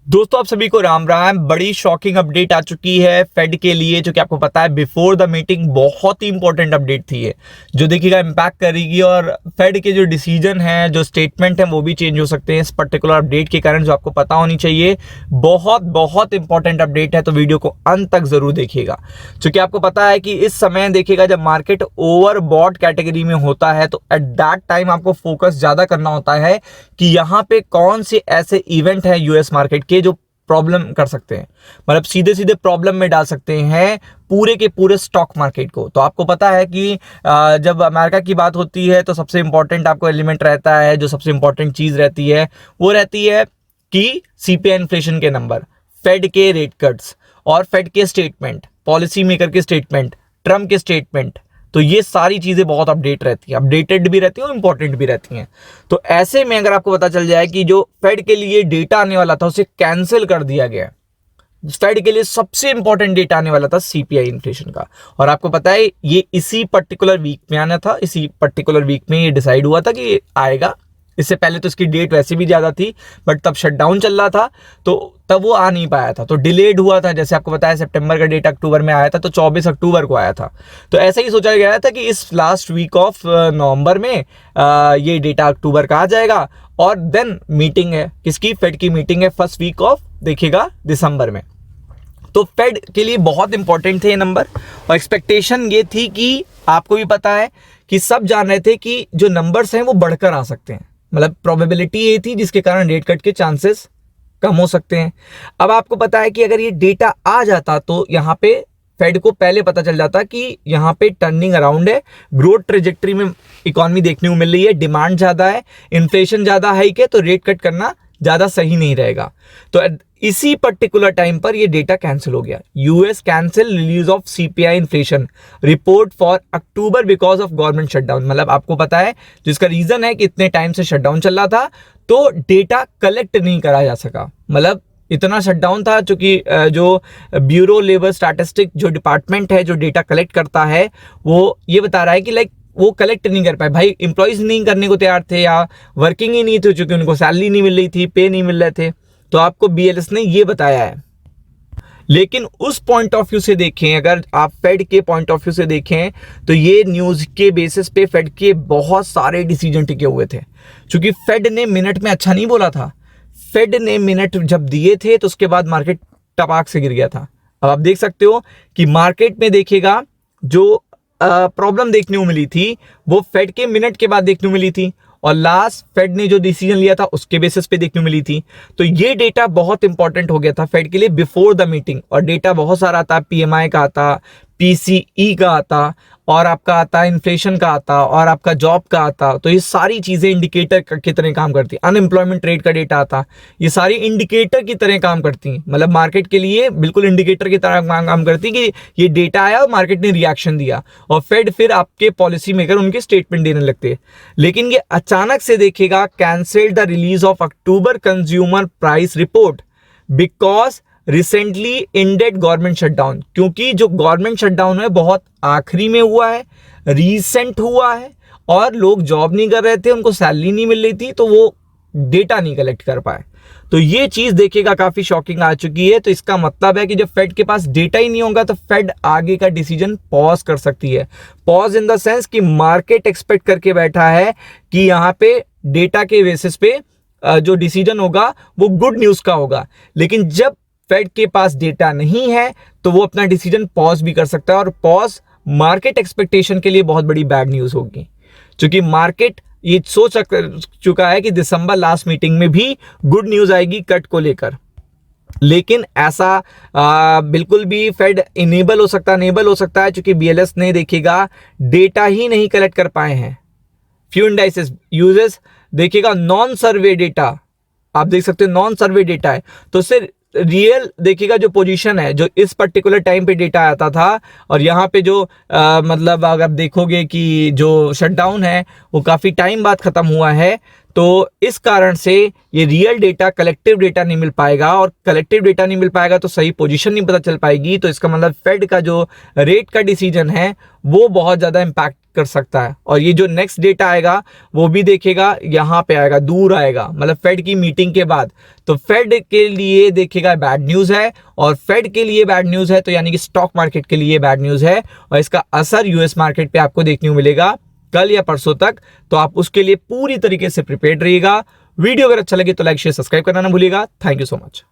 दोस्तों आप सभी को राम राम। बड़ी शॉकिंग अपडेट आ चुकी है फेड के लिए, जो कि आपको पता है बिफोर द मीटिंग बहुत ही इंपॉर्टेंट अपडेट थी ये, जो देखिएगा इम्पैक्ट करेगी। और फेड के जो डिसीजन है, जो स्टेटमेंट है, वो भी चेंज हो सकते हैं इस पर्टिकुलर अपडेट के कारण, जो आपको पता होनी चाहिए। बहुत बहुत इंपॉर्टेंट अपडेट है, तो वीडियो को अंत तक जरूर देखिएगा। क्योंकि आपको पता है कि इस समय देखिएगा जब मार्केट ओवरबॉट कैटेगरी में होता है, तो एट दैट टाइम आपको फोकस ज्यादा करना होता है कि यहाँ पे कौन से ऐसे इवेंट है यूएस मार्केट के जो प्रॉब्लम कर सकते हैं, मतलब सीधे सीधे प्रॉब्लम में डाल सकते हैं पूरे के पूरे स्टॉक मार्केट को। तो आपको पता है कि जब अमेरिका की बात होती है तो सबसे इंपॉर्टेंट आपको एलिमेंट रहता है, जो सबसे इंपॉर्टेंट चीज रहती है वो रहती है कि सीपीआई इन्फ्लेशन के नंबर, फेड के रेट कट्स और फेड के स्टेटमेंट, पॉलिसी मेकर के स्टेटमेंट, ट्रम्प के स्टेटमेंट। तो ये सारी चीजें बहुत अपडेटेड भी रहती है और इंपॉर्टेंट भी रहती हैं। तो ऐसे में अगर आपको पता चल जाए कि जो फेड के लिए डेटा आने वाला था उसे कैंसिल कर दिया गया, फेड के लिए सबसे इंपॉर्टेंट डेटा आने वाला था सीपीआई इन्फ्लेशन का, और आपको पता है ये इसी पर्टिकुलर वीक में आना था, इसी पर्टिकुलर वीक में ये डिसाइड हुआ था कि आएगा। इससे पहले तो इसकी डेट वैसे भी ज्यादा थी, बट तब शटडाउन चल रहा था तो तब वो आ नहीं पाया था, तो डिलेड हुआ था। जैसे आपको पता है सितंबर का डेटा अक्टूबर में आया था, तो 24 अक्टूबर को आया था। तो ऐसा ही सोचा गया था कि इस लास्ट वीक ऑफ नवंबर में ये डेटा अक्टूबर का आ जाएगा, और देन मीटिंग है किसकी, फेड की मीटिंग है फर्स्ट वीक ऑफ देखिएगा दिसंबर में। तो फेड के लिए बहुत इंपॉर्टेंट थे ये नंबर, और एक्सपेक्टेशन ये थी कि आपको भी पता है कि सब जान रहे थे कि जो नंबर्स हैं वो बढ़कर आ सकते हैं, मतलब प्रोबेबिलिटी ये थी जिसके कारण रेट कट के चांसेस कम हो सकते हैं। अब आपको पता है कि अगर ये डेटा आ जाता तो यहाँ पे फेड को पहले पता चल जाता कि यहाँ पे टर्निंग अराउंड है, ग्रोथ ट्रेजेक्टरी में इकोनॉमी देखने को मिल रही है, डिमांड ज्यादा है, इन्फ्लेशन ज्यादा हाइक है, तो रेट कट करना ज्यादा सही नहीं रहेगा। तो इसी पर्टिकुलर टाइम पर ये डेटा कैंसिल हो गया। US cancel release of CPI inflation report for October because of government shutdown. मतलब आपको पता है जिसका रीजन है कि इतने टाइम से शटडाउन चल रहा था, तो डेटा कलेक्ट नहीं करा जा सका। मतलब इतना शटडाउन था क्योंकि जो ब्यूरो लेबर स्टैटिस्टिक जो डिपार्टमेंट है जो डेटा कलेक्ट करता है, वो ये बता रहा है कि लाइक वो कलेक्ट नहीं कर पाए। भाई एम्प्लॉइज नहीं करने को तैयार थे या वर्किंग ही नहीं थे, क्योंकि उनको सैलरी नहीं मिल रही थी, पे नहीं मिल रहे थे। तो आपको बीएलएस ने ये बताया है। लेकिन उस पॉइंट ऑफ व्यू से देखें, अगर आप फेड के पॉइंट ऑफ व्यू से देखें, तो ये न्यूज के बेसिस पे फेड के बहुत सारे डिसीजन टिके हुए थे। क्योंकि फेड ने मिनट में अच्छा नहीं बोला था, फेड ने मिनट जब दिए थे तो उसके बाद मार्केट टपाक से गिर गया था। अब आप देख सकते हो कि मार्केट में देखिएगा जो प्रॉब्लम देखने को मिली थी वो फेड के मिनट के बाद देखने को मिली थी, और लास्ट फेड ने जो डिसीजन लिया था उसके बेसिस पे देखने को मिली थी। तो ये डेटा बहुत इंपॉर्टेंट हो गया था फेड के लिए बिफोर द मीटिंग, और डेटा बहुत सारा आता, पीएमआई का आता, पीसीई का आता, और आपका आता इन्फ्लेशन का आता, और आपका जॉब का आता। तो ये सारी चीजें इंडिकेटर की तरह काम करती है। अनएम्प्लॉयमेंट रेट का डेटा आता, ये सारी इंडिकेटर की तरह काम करती हैं। मतलब मार्केट के लिए बिल्कुल इंडिकेटर की तरह काम करती है कि ये डेटा आया और मार्केट ने रिएक्शन दिया, और फेड फिर आपके पॉलिसी मेकर उनके स्टेटमेंट देने लगते हैं। लेकिन ये अचानक से देखिएगा cancelled the release of October consumer price report because recently ended government shutdown. क्योंकि जो गवर्नमेंट शटडाउन है बहुत आखिरी में हुआ है, रीसेंट हुआ है, और लोग जॉब नहीं कर रहे थे, उनको सैलरी नहीं मिल रही थी, तो वो डेटा नहीं कलेक्ट कर पाए। तो ये चीज देखिएगा काफी शॉकिंग आ चुकी है। तो इसका मतलब है कि जब फेड के पास डेटा ही नहीं होगा तो फेड आगे का डिसीजन पॉज कर सकती है। पॉज इन द सेंस कि मार्केट एक्सपेक्ट करके बैठा है कि यहाँ पे डेटा के बेसिस पे जो डिसीजन होगा वो गुड न्यूज का होगा। लेकिन जब फेड के पास डेटा नहीं है तो वो अपना डिसीजन पॉज भी कर सकता है, और पॉज मार्केट एक्सपेक्टेशन के लिए बहुत बड़ी बैड न्यूज होगी। क्योंकि मार्केट ये सोच चुका है कि दिसंबर लास्ट मीटिंग में भी गुड न्यूज आएगी कट को लेकर। लेकिन ऐसा बिल्कुल भी फेड इनेबल हो सकता है क्योंकि बीएलएस ने देखिएगा डेटा ही नहीं कलेक्ट कर पाए हैं। फ्यू इंडाइसेस यूजेस देखिएगा नॉन सर्वे डेटा, आप देख सकते हो नॉन सर्वे डेटा है, तो सिर्फ रियल देखिएगा जो पोजीशन है, जो इस पर्टिकुलर टाइम पे डेटा आता था, और यहाँ पे जो मतलब अगर आप देखोगे कि जो शटडाउन है वो काफी टाइम बाद खत्म हुआ है, तो इस कारण से ये रियल डेटा, कलेक्टिव डेटा नहीं मिल पाएगा, और कलेक्टिव डेटा नहीं मिल पाएगा तो सही पोजीशन नहीं पता चल पाएगी। तो इसका मतलब फेड का जो रेट का डिसीजन है वो बहुत ज़्यादा इम्पैक्ट कर सकता है। और ये जो नेक्स्ट डेटा आएगा वो भी देखेगा, यहाँ पे आएगा, दूर आएगा, मतलब फेड की मीटिंग के बाद। तो फेड के लिए देखेगा बैड न्यूज़ है, और फेड के लिए बैड न्यूज़ है तो यानी कि स्टॉक मार्केट के लिए बैड न्यूज़ है, और इसका असर यूएस मार्केट पे आपको देखने को मिलेगा कल या परसों तक। तो आप उसके लिए पूरी तरीके से प्रिपेयर्ड रहिएगा। वीडियो अगर अच्छा लगे तो लाइक शेयर सब्सक्राइब करना ना भूलिएगा। Thank you so much.